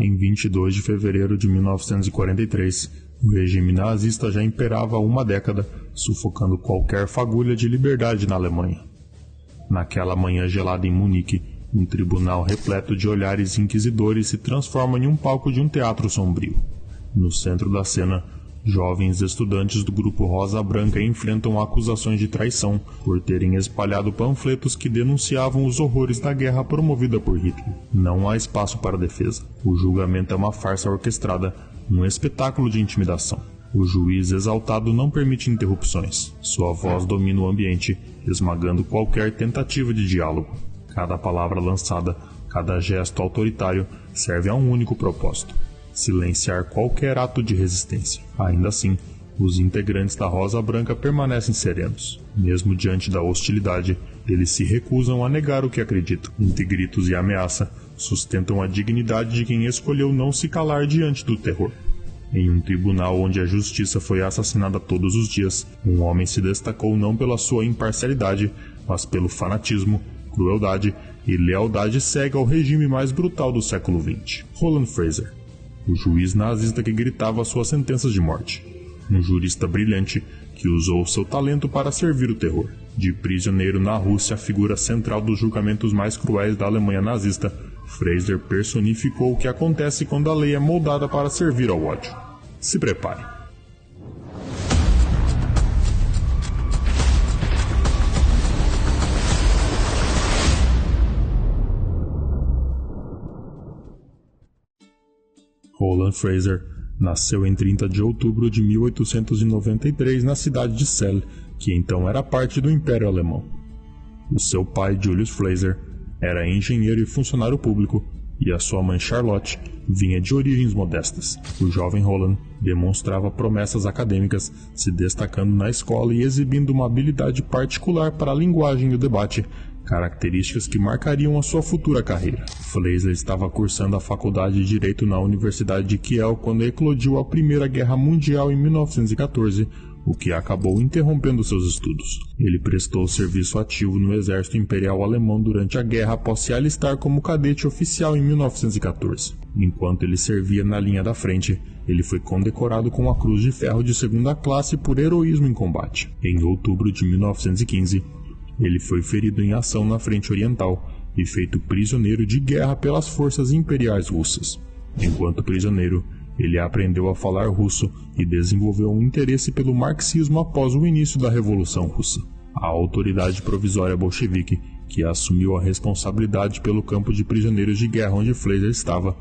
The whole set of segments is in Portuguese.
Em 22 de fevereiro de 1943, o regime nazista já imperava há uma década, sufocando qualquer fagulha de liberdade na Alemanha. Naquela manhã gelada em Munique, um tribunal repleto de olhares inquisidores se transforma em um palco de um teatro sombrio. No centro da cena, jovens estudantes do grupo Rosa Branca enfrentam acusações de traição por terem espalhado panfletos que denunciavam os horrores da guerra promovida por Hitler. Não há espaço para defesa. O julgamento é uma farsa orquestrada, um espetáculo de intimidação. O juiz exaltado não permite interrupções. Sua voz domina o ambiente, esmagando qualquer tentativa de diálogo. Cada palavra lançada, cada gesto autoritário serve a um único propósito: silenciar qualquer ato de resistência. Ainda assim, os integrantes da Rosa Branca permanecem serenos. Mesmo diante da hostilidade, eles se recusam a negar o que acreditam. Entre gritos e ameaça, sustentam a dignidade de quem escolheu não se calar diante do terror. Em um tribunal onde a justiça foi assassinada todos os dias, um homem se destacou não pela sua imparcialidade, mas pelo fanatismo, crueldade e lealdade cega ao regime mais brutal do século XX. Roland Fraser, o juiz nazista que gritava suas sentenças de morte. Um jurista brilhante que usou seu talento para servir o terror. De prisioneiro na Rússia, a figura central dos julgamentos mais cruéis da Alemanha nazista, Fraser personificou o que acontece quando a lei é moldada para servir ao ódio. Se prepare. Roland Fraser nasceu em 30 de outubro de 1893 na cidade de Celle, que então era parte do Império Alemão. O seu pai, Julius Fraser, era engenheiro e funcionário público, e a sua mãe, Charlotte, vinha de origens modestas. O jovem Roland demonstrava promessas acadêmicas, se destacando na escola e exibindo uma habilidade particular para a linguagem e o debate, características que marcariam a sua futura carreira. Fraser estava cursando a faculdade de Direito na Universidade de Kiel quando eclodiu a Primeira Guerra Mundial em 1914, o que acabou interrompendo seus estudos. Ele prestou serviço ativo no Exército Imperial Alemão durante a guerra após se alistar como cadete oficial em 1914. Enquanto ele servia na linha da frente, ele foi condecorado com a Cruz de Ferro de segunda classe por heroísmo em combate. Em outubro de 1915, ele foi ferido em ação na frente oriental e feito prisioneiro de guerra pelas forças imperiais russas. Enquanto prisioneiro, ele aprendeu a falar russo e desenvolveu um interesse pelo marxismo após o início da Revolução Russa. A autoridade provisória bolchevique, que assumiu a responsabilidade pelo campo de prisioneiros de guerra onde Fraser estava,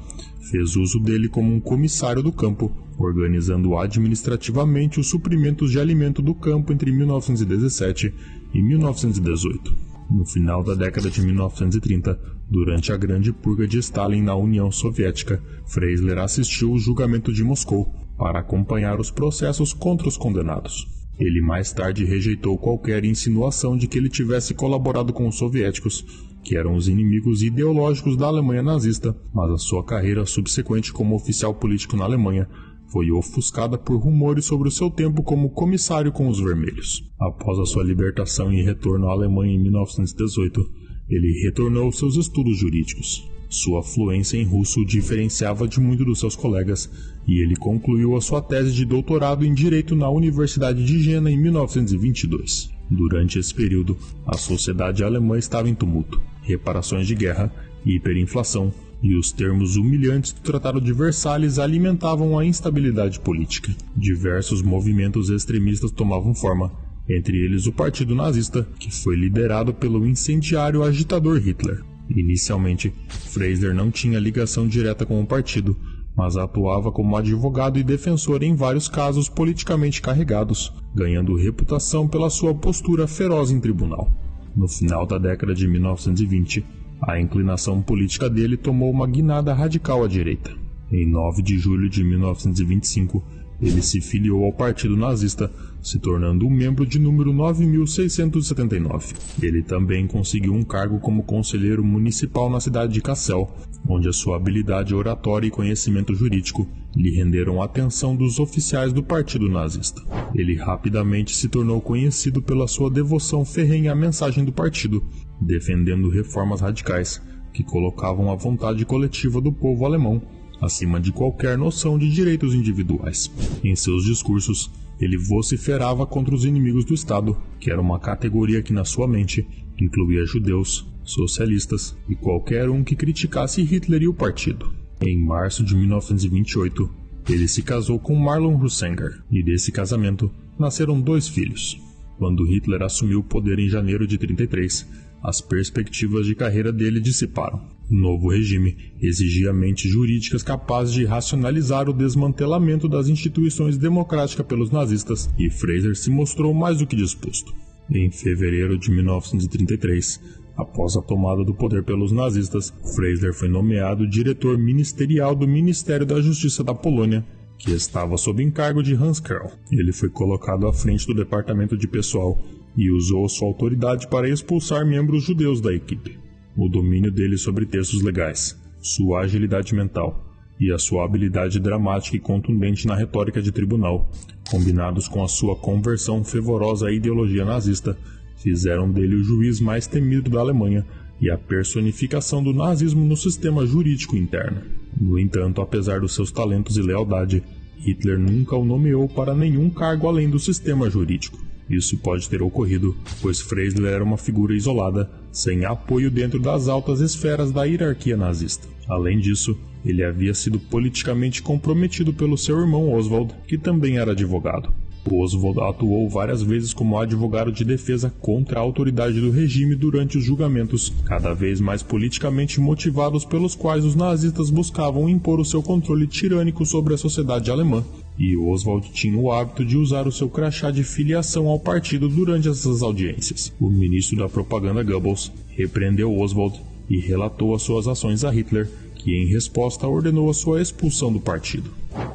fez uso dele como um comissário do campo, organizando administrativamente os suprimentos de alimento do campo entre 1917 e 1918. No final da década de 1930, durante a Grande Purga de Stalin na União Soviética, Fraser assistiu ao julgamento de Moscou para acompanhar os processos contra os condenados. Ele mais tarde rejeitou qualquer insinuação de que ele tivesse colaborado com os soviéticos, que eram os inimigos ideológicos da Alemanha nazista, mas a sua carreira subsequente como oficial político na Alemanha foi ofuscada por rumores sobre o seu tempo como comissário com os vermelhos. Após a sua libertação e retorno à Alemanha em 1918, ele retornou aos seus estudos jurídicos. Sua fluência em russo o diferenciava de muito dos seus colegas, e ele concluiu a sua tese de doutorado em Direito na Universidade de Jena em 1922. Durante esse período, a sociedade alemã estava em tumulto, reparações de guerra, hiperinflação, e os termos humilhantes do Tratado de Versalhes alimentavam a instabilidade política. Diversos movimentos extremistas tomavam forma, entre eles o Partido Nazista, que foi liderado pelo incendiário agitador Hitler. Inicialmente, Fraser não tinha ligação direta com o partido, mas atuava como advogado e defensor em vários casos politicamente carregados, ganhando reputação pela sua postura feroz em tribunal. No final da década de 1920, a inclinação política dele tomou uma guinada radical à direita. Em 9 de julho de 1925, ele se filiou ao Partido Nazista, se tornando um membro de número 9.679. Ele também conseguiu um cargo como conselheiro municipal na cidade de Kassel, onde a sua habilidade oratória e conhecimento jurídico lhe renderam a atenção dos oficiais do Partido Nazista. Ele rapidamente se tornou conhecido pela sua devoção ferrenha à mensagem do partido, defendendo reformas radicais que colocavam a vontade coletiva do povo alemão acima de qualquer noção de direitos individuais. Em seus discursos, ele vociferava contra os inimigos do Estado, que era uma categoria que na sua mente incluía judeus, socialistas e qualquer um que criticasse Hitler e o partido. Em março de 1928, ele se casou com Marlon Husanger, e desse casamento nasceram 2 filhos. Quando Hitler assumiu o poder em janeiro de 1933, as perspectivas de carreira dele dissiparam. O novo regime exigia mentes jurídicas capazes de racionalizar o desmantelamento das instituições democráticas pelos nazistas, e Fraser se mostrou mais do que disposto. Em fevereiro de 1933, após a tomada do poder pelos nazistas, Fraser foi nomeado diretor ministerial do Ministério da Justiça da Polônia, que estava sob encargo de Hans Kerrl. Ele foi colocado à frente do departamento de pessoal e usou sua autoridade para expulsar membros judeus da equipe. O domínio dele sobre textos legais, sua agilidade mental e a sua habilidade dramática e contundente na retórica de tribunal, combinados com a sua conversão fervorosa à ideologia nazista, fizeram dele o juiz mais temido da Alemanha e a personificação do nazismo no sistema jurídico interno. No entanto, apesar dos seus talentos e lealdade, Hitler nunca o nomeou para nenhum cargo além do sistema jurídico. Isso pode ter ocorrido, pois Fraser era uma figura isolada, sem apoio dentro das altas esferas da hierarquia nazista. Além disso, ele havia sido politicamente comprometido pelo seu irmão Oswald, que também era advogado. Oswald atuou várias vezes como advogado de defesa contra a autoridade do regime durante os julgamentos, cada vez mais politicamente motivados pelos quais os nazistas buscavam impor o seu controle tirânico sobre a sociedade alemã. E Oswald tinha o hábito de usar o seu crachá de filiação ao partido durante essas audiências. O ministro da propaganda Goebbels repreendeu Oswald e relatou as suas ações a Hitler, que em resposta ordenou a sua expulsão do partido.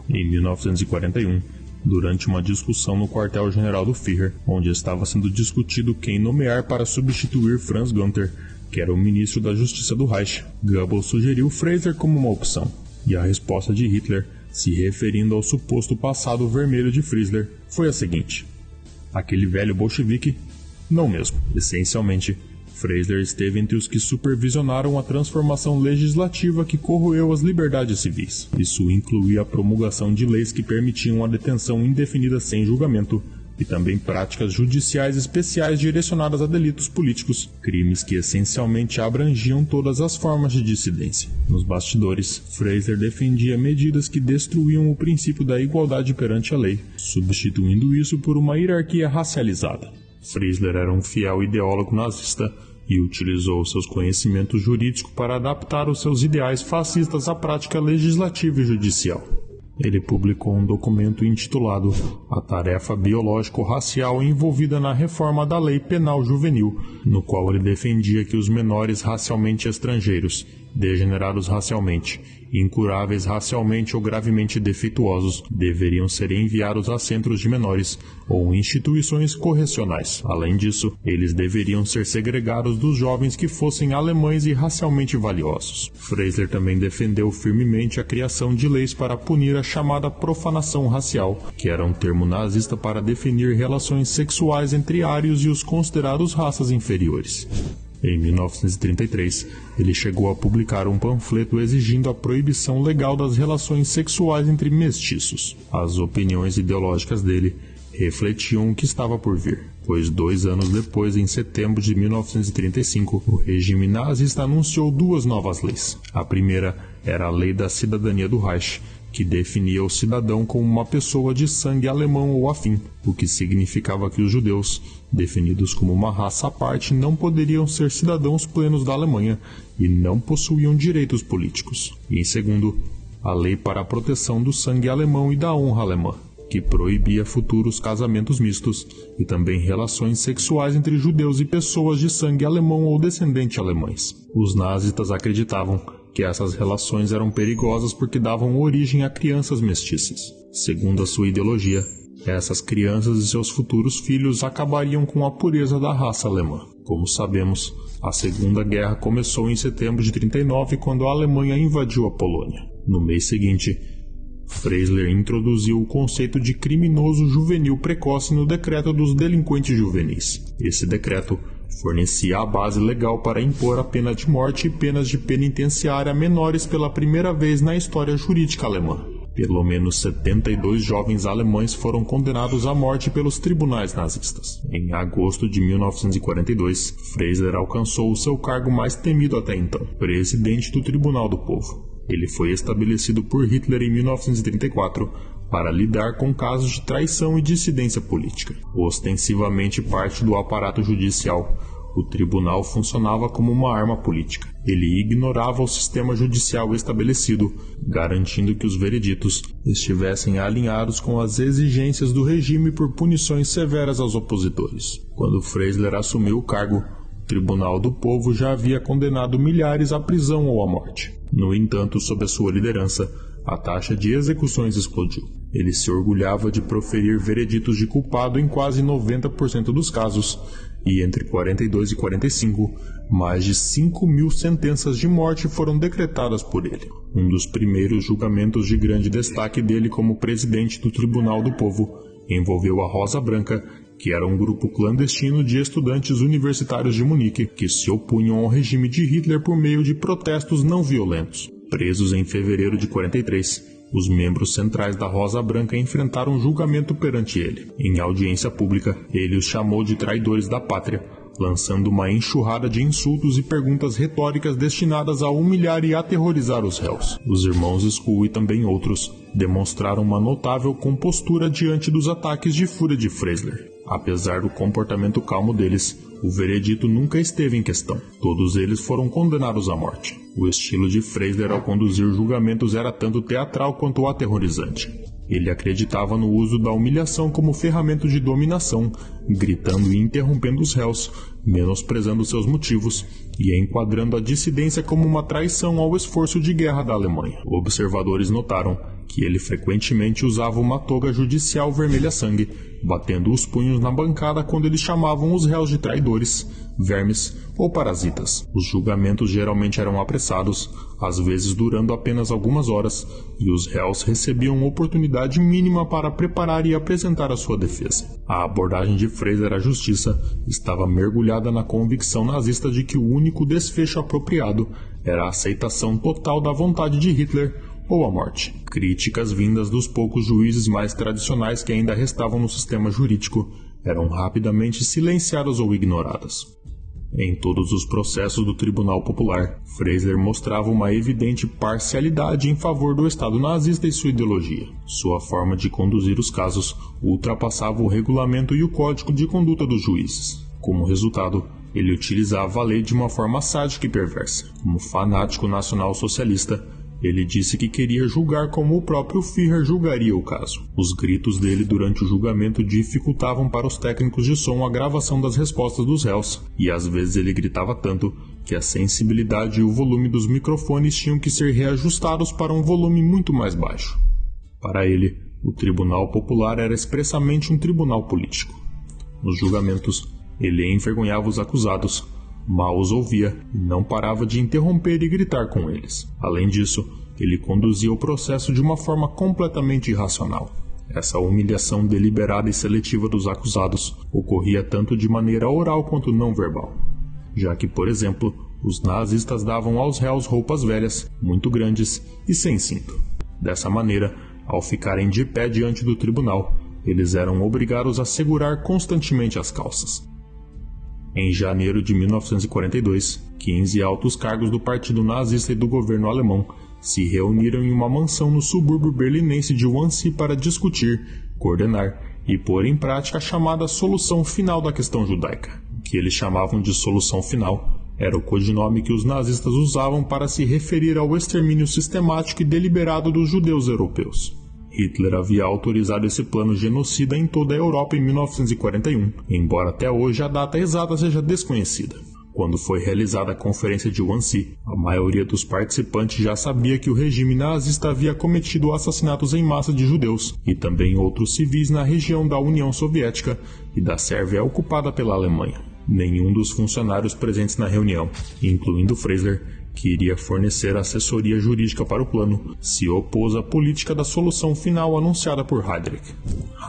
Em 1941, durante uma discussão no quartel-general do Führer, onde estava sendo discutido quem nomear para substituir Franz Günther, que era o ministro da Justiça do Reich, Goebbels sugeriu Fraser como uma opção, e a resposta de Hitler, se referindo ao suposto passado vermelho de Friesler, foi a seguinte: aquele velho bolchevique? Não mesmo. Essencialmente, Fraser esteve entre os que supervisionaram a transformação legislativa que corroeu as liberdades civis. Isso incluía a promulgação de leis que permitiam a detenção indefinida sem julgamento e também práticas judiciais especiais direcionadas a delitos políticos, crimes que essencialmente abrangiam todas as formas de dissidência. Nos bastidores, Fraser defendia medidas que destruíam o princípio da igualdade perante a lei, substituindo isso por uma hierarquia racializada. Friesler era um fiel ideólogo nazista e utilizou seus conhecimentos jurídicos para adaptar os seus ideais fascistas à prática legislativa e judicial. Ele publicou um documento intitulado A Tarefa Biológico-Racial Envolvida na Reforma da Lei Penal Juvenil, no qual ele defendia que os menores racialmente estrangeiros, degenerados racialmente, incuráveis racialmente ou gravemente defeituosos, deveriam ser enviados a centros de menores ou instituições correcionais. Além disso, eles deveriam ser segregados dos jovens que fossem alemães e racialmente valiosos. Fraser também defendeu firmemente a criação de leis para punir a chamada profanação racial, que era um termo nazista para definir relações sexuais entre ários e os considerados raças inferiores. Em 1933, ele chegou a publicar um panfleto exigindo a proibição legal das relações sexuais entre mestiços. As opiniões ideológicas dele refletiam o que estava por vir, pois 2 anos depois, em setembro de 1935, o regime nazista anunciou 2 novas leis. A primeira era a Lei da Cidadania do Reich, que definia o cidadão como uma pessoa de sangue alemão ou afim, o que significava que os judeus, definidos como uma raça à parte, não poderiam ser cidadãos plenos da Alemanha e não possuíam direitos políticos. E em segundo, a Lei para a Proteção do Sangue Alemão e da Honra Alemã, que proibia futuros casamentos mistos e também relações sexuais entre judeus e pessoas de sangue alemão ou descendente alemães. Os nazistas acreditavam que essas relações eram perigosas porque davam origem a crianças mestiças. Segundo a sua ideologia, essas crianças e seus futuros filhos acabariam com a pureza da raça alemã. Como sabemos, a Segunda Guerra começou em setembro de 1939, quando a Alemanha invadiu a Polônia. No mês seguinte, Fraser introduziu o conceito de criminoso juvenil precoce no decreto dos delinquentes juvenis. Esse decreto fornecia a base legal para impor a pena de morte e penas de penitenciária menores pela primeira vez na história jurídica alemã. Pelo menos 72 jovens alemães foram condenados à morte pelos tribunais nazistas. Em agosto de 1942, Fraser alcançou o seu cargo mais temido até então, presidente do Tribunal do Povo. Ele foi estabelecido por Hitler em 1934 para lidar com casos de traição e dissidência política. Ostensivamente parte do aparato judicial, o tribunal funcionava como uma arma política. Ele ignorava o sistema judicial estabelecido, garantindo que os vereditos estivessem alinhados com as exigências do regime por punições severas aos opositores. Quando Fraser assumiu o cargo, o Tribunal do Povo já havia condenado milhares à prisão ou à morte. No entanto, sob a sua liderança, a taxa de execuções explodiu. Ele se orgulhava de proferir vereditos de culpado em quase 90% dos casos, e entre 42 e 45, mais de 5.000 sentenças de morte foram decretadas por ele. Um dos primeiros julgamentos de grande destaque dele como presidente do Tribunal do Povo envolveu a Rosa Branca, que era um grupo clandestino de estudantes universitários de Munique que se opunham ao regime de Hitler por meio de protestos não violentos. Presos em fevereiro de 43, os membros centrais da Rosa Branca enfrentaram julgamento perante ele. Em audiência pública, ele os chamou de traidores da pátria, lançando uma enxurrada de insultos e perguntas retóricas destinadas a humilhar e aterrorizar os réus. Os irmãos Skull e também outros demonstraram uma notável compostura diante dos ataques de fúria de Fraser. Apesar do comportamento calmo deles, o veredito nunca esteve em questão. Todos eles foram condenados à morte. O estilo de Fraser ao conduzir julgamentos era tanto teatral quanto aterrorizante. Ele acreditava no uso da humilhação como ferramenta de dominação, gritando e interrompendo os réus, menosprezando seus motivos e enquadrando a dissidência como uma traição ao esforço de guerra da Alemanha. Observadores notaram que ele frequentemente usava uma toga judicial vermelha-sangue, batendo os punhos na bancada quando eles chamavam os réus de traidores, vermes ou parasitas. Os julgamentos geralmente eram apressados, às vezes durando apenas algumas horas, e os réus recebiam oportunidade mínima para preparar e apresentar a sua defesa. A abordagem de Fraser à justiça estava mergulhada na convicção nazista de que o único desfecho apropriado era a aceitação total da vontade de Hitler ou a morte. Críticas vindas dos poucos juízes mais tradicionais que ainda restavam no sistema jurídico eram rapidamente silenciadas ou ignoradas. Em todos os processos do Tribunal Popular, Fraser mostrava uma evidente parcialidade em favor do Estado nazista e sua ideologia. Sua forma de conduzir os casos ultrapassava o regulamento e o código de conduta dos juízes. Como resultado, ele utilizava a lei de uma forma sádica e perversa. Como fanático nacional-socialista, ele disse que queria julgar como o próprio Führer julgaria o caso. Os gritos dele durante o julgamento dificultavam para os técnicos de som a gravação das respostas dos réus, e às vezes ele gritava tanto que a sensibilidade e o volume dos microfones tinham que ser reajustados para um volume muito mais baixo. Para ele, o Tribunal Popular era expressamente um tribunal político. Nos julgamentos, ele envergonhava os acusados, mal os ouvia e não parava de interromper e gritar com eles. Além disso, ele conduzia o processo de uma forma completamente irracional. Essa humilhação deliberada e seletiva dos acusados ocorria tanto de maneira oral quanto não verbal, já que, por exemplo, os nazistas davam aos réus roupas velhas, muito grandes e sem cinto. Dessa maneira, ao ficarem de pé diante do tribunal, eles eram obrigados a segurar constantemente as calças. Em janeiro de 1942, 15 altos cargos do partido nazista e do governo alemão se reuniram em uma mansão no subúrbio berlinense de Wannsee para discutir, coordenar e pôr em prática a chamada solução final da questão judaica. O que eles chamavam de solução final era o codinome que os nazistas usavam para se referir ao extermínio sistemático e deliberado dos judeus europeus. Hitler havia autorizado esse plano genocida em toda a Europa em 1941, embora até hoje a data exata seja desconhecida. Quando foi realizada a Conferência de Wannsee, a maioria dos participantes já sabia que o regime nazista havia cometido assassinatos em massa de judeus e também outros civis na região da União Soviética e da Sérvia ocupada pela Alemanha. Nenhum dos funcionários presentes na reunião, incluindo Fraser, que iria fornecer assessoria jurídica para o plano, se opôs à política da solução final anunciada por Heydrich.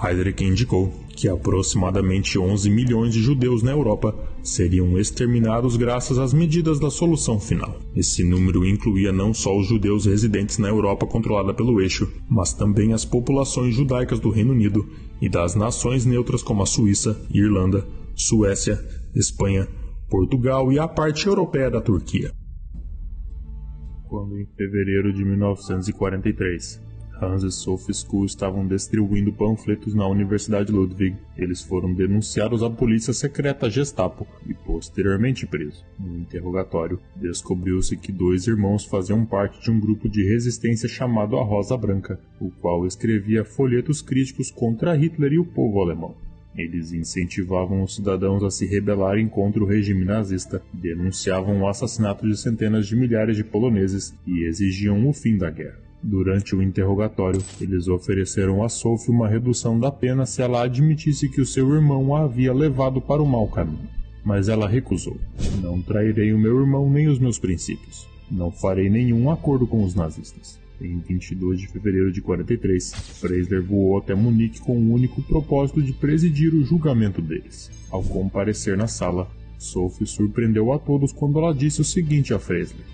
Heydrich indicou que aproximadamente 11 milhões de judeus na Europa seriam exterminados graças às medidas da solução final. Esse número incluía não só os judeus residentes na Europa controlada pelo Eixo, mas também as populações judaicas do Reino Unido e das nações neutras como a Suíça, Irlanda, Suécia, Espanha, Portugal e a parte europeia da Turquia. Quando em fevereiro de 1943, Hans e Sophie Scholl estavam distribuindo panfletos na Universidade Ludwig, eles foram denunciados à polícia secreta Gestapo e posteriormente presos. No interrogatório, descobriu-se que 2 irmãos faziam parte de um grupo de resistência chamado a Rosa Branca, o qual escrevia folhetos críticos contra Hitler e o povo alemão. Eles incentivavam os cidadãos a se rebelarem contra o regime nazista, denunciavam o assassinato de centenas de milhares de poloneses e exigiam o fim da guerra. Durante o interrogatório, eles ofereceram a Sophie uma redução da pena se ela admitisse que o seu irmão a havia levado para o mau caminho. Mas ela recusou. Não trairei o meu irmão nem os meus princípios. Não farei nenhum acordo com os nazistas. Em 22 de fevereiro de 43, Freisler voou até Munique com o único propósito de presidir o julgamento deles. Ao comparecer na sala, Sophie surpreendeu a todos quando ela disse o seguinte a Freisler: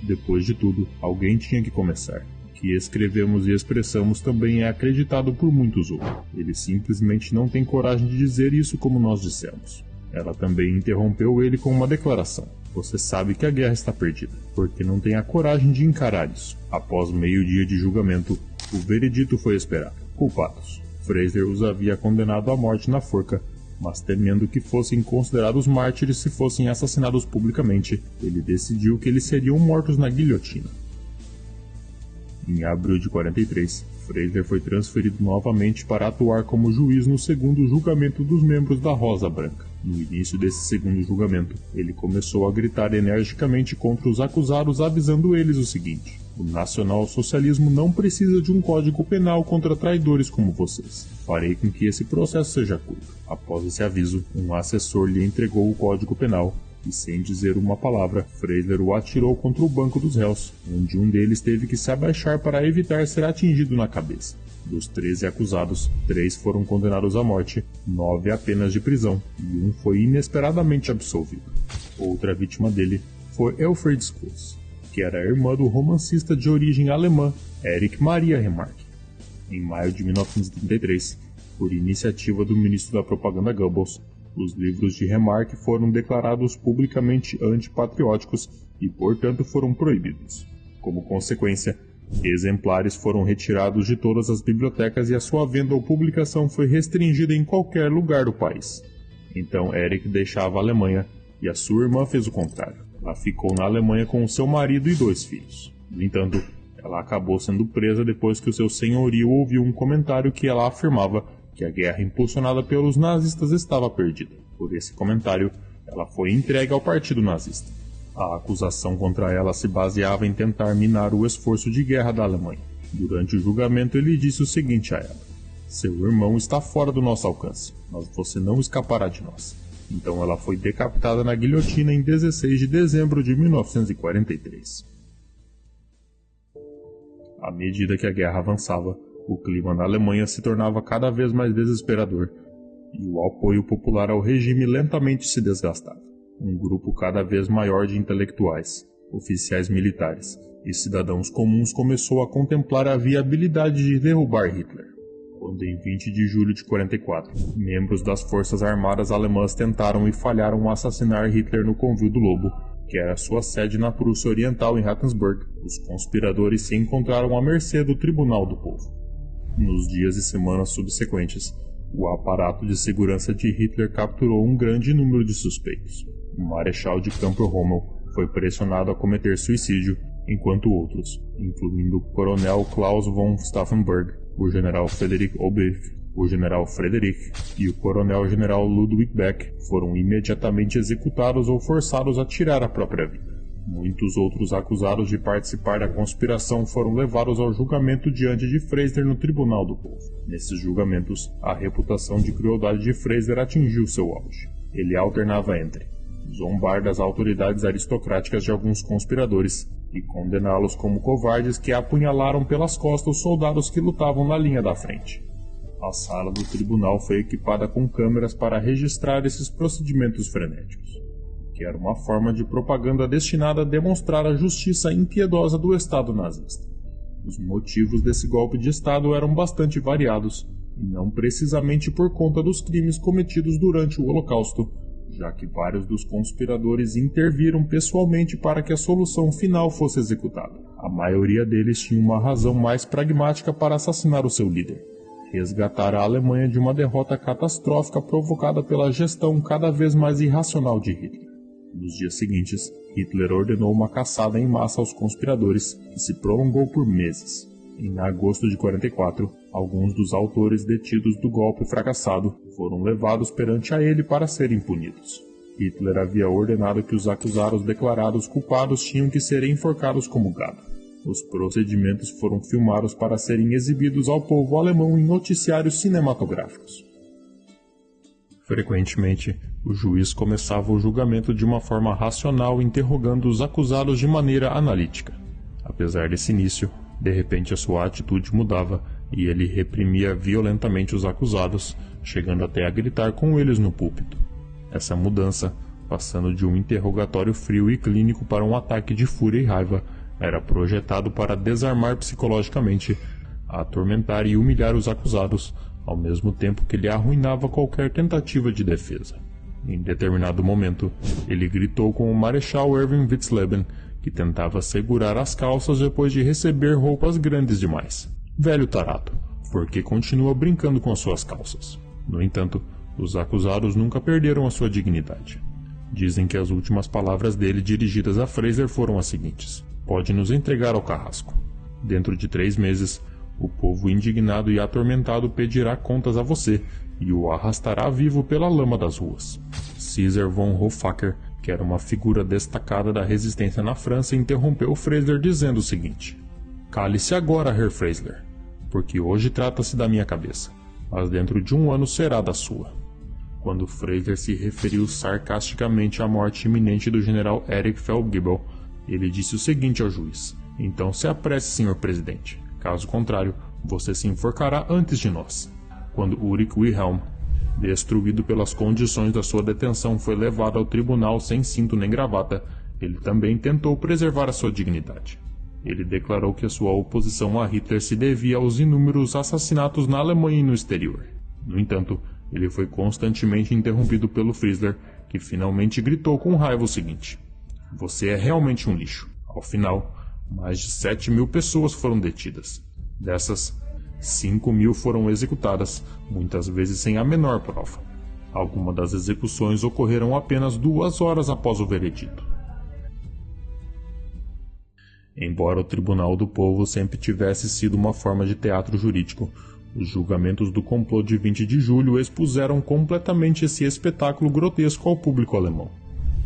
depois de tudo, alguém tinha que começar. O que escrevemos e expressamos também é acreditado por muitos outros. Eles simplesmente não têm coragem de dizer isso como nós dissemos. Ela também interrompeu ele com uma declaração. Você sabe que a guerra está perdida, porque não tem a coragem de encarar isso. Após meio-dia de julgamento, o veredito foi esperado. Culpados. Freisler os havia condenado à morte na forca, mas temendo que fossem considerados mártires se fossem assassinados publicamente, ele decidiu que eles seriam mortos na guilhotina. Em abril de 43, Freisler foi transferido novamente para atuar como juiz no segundo julgamento dos membros da Rosa Branca. No início desse segundo julgamento, ele começou a gritar energicamente contra os acusados, avisando eles o seguinte: o nacional-socialismo não precisa de um código penal contra traidores como vocês. Farei com que esse processo seja curto. Após esse aviso, um assessor lhe entregou o código penal e, sem dizer uma palavra, Freisler o atirou contra o banco dos réus, onde um deles teve que se abaixar para evitar ser atingido na cabeça. Dos 13 acusados, 3 foram condenados à morte, 9 apenas de prisão, e um foi inesperadamente absolvido. Outra vítima dele foi Elfriede Schultz, que era a irmã do romancista de origem alemã Erich Maria Remarque. Em maio de 1933, por iniciativa do ministro da Propaganda Goebbels, os livros de Remarque foram declarados publicamente antipatrióticos e, portanto, foram proibidos. Como consequência, exemplares foram retirados de todas as bibliotecas e a sua venda ou publicação foi restringida em qualquer lugar do país. Então Erich deixava a Alemanha e a sua irmã fez o contrário. Ela ficou na Alemanha com o seu marido e 2 filhos. No entanto, ela acabou sendo presa depois que o seu senhorio ouviu um comentário que ela afirmava que a guerra impulsionada pelos nazistas estava perdida. Por esse comentário, ela foi entregue ao partido nazista. A acusação contra ela se baseava em tentar minar o esforço de guerra da Alemanha. Durante o julgamento, ele disse o seguinte a ela: seu irmão está fora do nosso alcance, mas você não escapará de nós. Então ela foi decapitada na guilhotina em 16 de dezembro de 1943. À medida que a guerra avançava, o clima na Alemanha se tornava cada vez mais desesperador e o apoio popular ao regime lentamente se desgastava. Um grupo cada vez maior de intelectuais, oficiais militares e cidadãos comuns começou a contemplar a viabilidade de derrubar Hitler. Quando em 20 de julho de 44, membros das forças armadas alemãs tentaram e falharam assassinar Hitler no Convil do Lobo, que era sua sede na Prússia Oriental em Rattensburg, os conspiradores se encontraram à mercê do Tribunal do Povo. Nos dias e semanas subsequentes, o aparato de segurança de Hitler capturou um grande número de suspeitos. O marechal de campo Rommel foi pressionado a cometer suicídio, enquanto outros, incluindo o coronel Klaus von Stauffenberg, o general Friedrich Obrecht, o general Frederick e o coronel-general Ludwig Beck, foram imediatamente executados ou forçados a tirar a própria vida. Muitos outros acusados de participar da conspiração foram levados ao julgamento diante de Freisler no Tribunal do Povo. Nesses julgamentos, a reputação de crueldade de Freisler atingiu seu auge. Ele alternava entre zombar das autoridades aristocráticas de alguns conspiradores e condená-los como covardes que apunhalaram pelas costas os soldados que lutavam na linha da frente. A sala do tribunal foi equipada com câmeras para registrar esses procedimentos frenéticos. que era uma forma de propaganda destinada a demonstrar a justiça impiedosa do Estado nazista. Os motivos desse golpe de Estado eram bastante variados, e não precisamente por conta dos crimes cometidos durante o Holocausto, já que vários dos conspiradores interviram pessoalmente para que a solução final fosse executada. A maioria deles tinha uma razão mais pragmática para assassinar o seu líder: resgatar a Alemanha de uma derrota catastrófica provocada pela gestão cada vez mais irracional de Hitler. Nos dias seguintes, Hitler ordenou uma caçada em massa aos conspiradores, que se prolongou por meses. Em agosto de 44, alguns dos autores detidos do golpe fracassado foram levados perante a ele para serem punidos. Hitler havia ordenado que os acusados declarados culpados tinham que ser enforcados como gado. Os procedimentos foram filmados para serem exibidos ao povo alemão em noticiários cinematográficos. Frequentemente, o juiz começava o julgamento de uma forma racional, interrogando os acusados de maneira analítica. Apesar desse início, de repente a sua atitude mudava e ele reprimia violentamente os acusados, chegando até a gritar com eles no púlpito. Essa mudança, passando de um interrogatório frio e clínico para um ataque de fúria e raiva, era projetado para desarmar psicologicamente, atormentar e humilhar os acusados, ao mesmo tempo que ele arruinava qualquer tentativa de defesa. Em determinado momento, ele gritou com o Marechal Erwin Witzleben, que tentava segurar as calças depois de receber roupas grandes demais: "Velho tarado, por que continua brincando com as suas calças?" No entanto, os acusados nunca perderam a sua dignidade. Dizem que as últimas palavras dele dirigidas a Fraser foram as seguintes: "Pode nos entregar ao carrasco. Dentro de 3 meses, o povo indignado e atormentado pedirá contas a você e o arrastará vivo pela lama das ruas." Caesar von Hoffacker, que era uma figura destacada da resistência na França, interrompeu Fraser dizendo o seguinte: "Cale-se agora, Herr Fraser, porque hoje trata-se da minha cabeça, mas dentro de 1 ano será da sua." Quando Fraser se referiu sarcasticamente à morte iminente do general Erich Feldgebel, ele disse o seguinte ao juiz: "Então se apresse, senhor presidente. Caso contrário, você se enforcará antes de nós." Quando Ulrich Wilhelm, destruído pelas condições da sua detenção, foi levado ao tribunal sem cinto nem gravata, ele também tentou preservar a sua dignidade. Ele declarou que a sua oposição a Hitler se devia aos inúmeros assassinatos na Alemanha e no exterior. No entanto, ele foi constantemente interrompido pelo Friesler, que finalmente gritou com raiva o seguinte: "Você é realmente um lixo." Ao final, mais de 7.000 pessoas foram detidas. Dessas, 5.000 foram executadas, muitas vezes sem a menor prova. Algumas das execuções ocorreram apenas 2 horas após o veredito. Embora o Tribunal do Povo sempre tivesse sido uma forma de teatro jurídico, os julgamentos do complô de 20 de julho expuseram completamente esse espetáculo grotesco ao público alemão.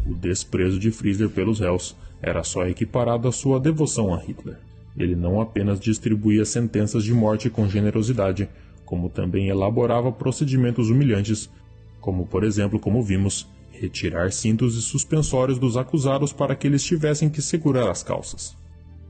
O desprezo de Fraser pelos réus era só equiparado à sua devoção a Hitler. Ele não apenas distribuía sentenças de morte com generosidade, como também elaborava procedimentos humilhantes, como por exemplo, como vimos, retirar cintos e suspensórios dos acusados para que eles tivessem que segurar as calças.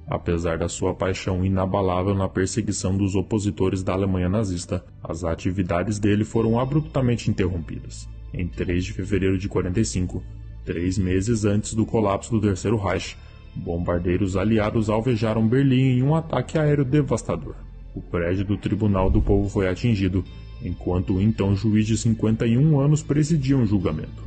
Apesar da sua paixão inabalável na perseguição dos opositores da Alemanha nazista, as atividades dele foram abruptamente interrompidas. Em 3 de fevereiro de 45, 3 meses antes do colapso do Terceiro Reich, bombardeiros aliados alvejaram Berlim em um ataque aéreo devastador. O prédio do Tribunal do Povo foi atingido, enquanto o então juiz de 51 anos presidia um julgamento.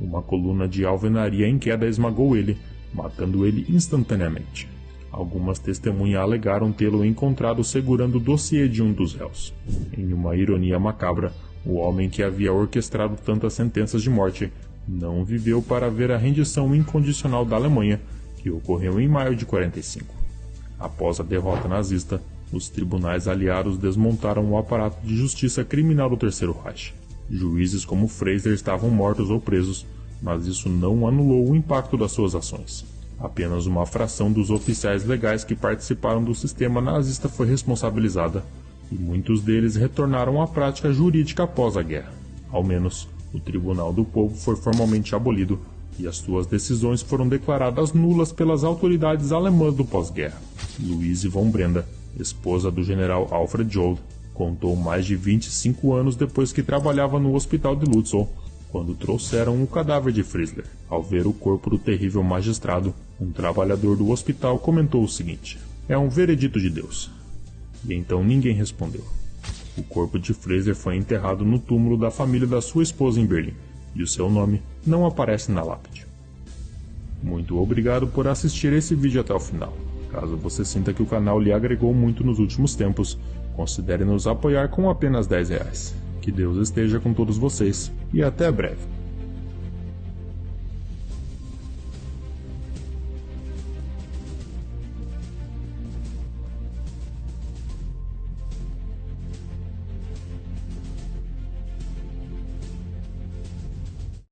Uma coluna de alvenaria em queda esmagou ele, matando ele instantaneamente. Algumas testemunhas alegaram tê-lo encontrado segurando o dossiê de um dos réus. Em uma ironia macabra, o homem que havia orquestrado tantas sentenças de morte não viveu para ver a rendição incondicional da Alemanha, que ocorreu em maio de 45. Após a derrota nazista, os tribunais aliados desmontaram o aparato de justiça criminal do Terceiro Reich. Juízes como Fraser estavam mortos ou presos, mas isso não anulou o impacto das suas ações. Apenas uma fração dos oficiais legais que participaram do sistema nazista foi responsabilizada, e muitos deles retornaram à prática jurídica após a guerra. Ao menos, o Tribunal do Povo foi formalmente abolido, e as suas decisões foram declaradas nulas pelas autoridades alemãs do pós-guerra. Louise von Brenda, esposa do general Alfred Johl, contou mais de 25 anos depois que trabalhava no hospital de Lutzow, quando trouxeram o cadáver de Frizzler. Ao ver o corpo do terrível magistrado, um trabalhador do hospital comentou o seguinte: "É um veredito de Deus." E então ninguém respondeu. O corpo de Frizzler foi enterrado no túmulo da família da sua esposa em Berlim, e o seu nome não aparece na lápide. Muito obrigado por assistir esse vídeo até o final. Caso você sinta que o canal lhe agregou muito nos últimos tempos, considere nos apoiar com apenas R$10. Que Deus esteja com todos vocês e até breve.